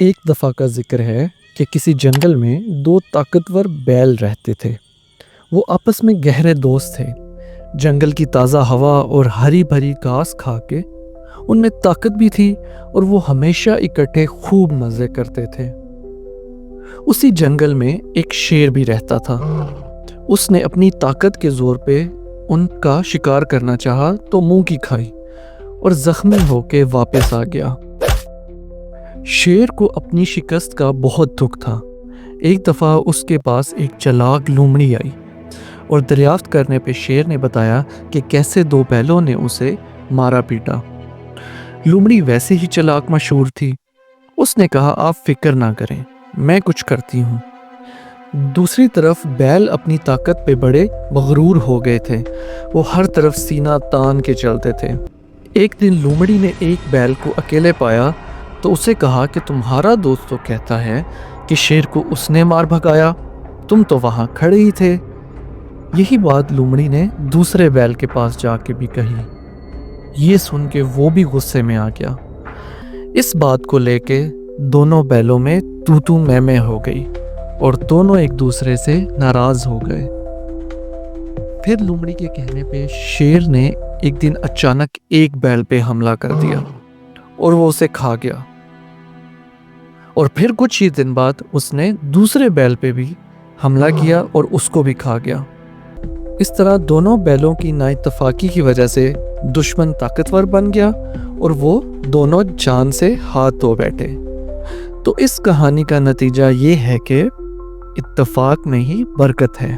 ایک دفعہ کا ذکر ہے کہ کسی جنگل میں دو طاقتور بیل رہتے تھے۔ وہ آپس میں گہرے دوست تھے۔ جنگل کی تازہ ہوا اور ہری بھری گھاس کھا کے ان میں طاقت بھی تھی اور وہ ہمیشہ اکٹھے خوب مزے کرتے تھے۔ اسی جنگل میں ایک شیر بھی رہتا تھا۔ اس نے اپنی طاقت کے زور پہ ان کا شکار کرنا چاہا تو منہ کی کھائی اور زخمی ہو کے واپس آ گیا۔ شیر کو اپنی شکست کا بہت دکھ تھا۔ ایک دفعہ اس کے پاس ایک چلاک لومڑی آئی اور دریافت کرنے پہ شیر نے بتایا کہ کیسے دو بیلوں نے اسے مارا پیٹا۔ لومڑی ویسے ہی چلاک مشہور تھی۔ اس نے کہا آپ فکر نہ کریں، میں کچھ کرتی ہوں۔ دوسری طرف بیل اپنی طاقت پہ بڑے مغرور ہو گئے تھے۔ وہ ہر طرف سینہ تان کے چلتے تھے۔ ایک دن لومڑی نے ایک بیل کو اکیلے پایا تو اسے کہا کہ تمہارا دوست تو کہتا ہے کہ شیر کو اس نے مار بھگایا، تم تو وہاں کھڑے ہی تھے۔ یہی بات لومڑی نے دوسرے بیل کے پاس جا کے بھی کہی۔ یہ سن کے وہ بھی غصے میں آ گیا۔ اس بات کو لے کے دونوں بیلوں میں تو میں ہو گئی اور دونوں ایک دوسرے سے ناراض ہو گئے۔ پھر لومڑی کے کہنے پہ شیر نے ایک دن اچانک ایک بیل پہ حملہ کر دیا اور وہ اسے کھا گیا، اور پھر کچھ ہی دن بعد اس نے دوسرے بیل پہ بھی حملہ کیا اور اس کو بھی کھا گیا۔ اس طرح دونوں بیلوں کی نا اتفاقی کی وجہ سے دشمن طاقتور بن گیا اور وہ دونوں جان سے ہاتھ دھو بیٹھے۔ تو اس کہانی کا نتیجہ یہ ہے کہ اتفاق میں ہی برکت ہے۔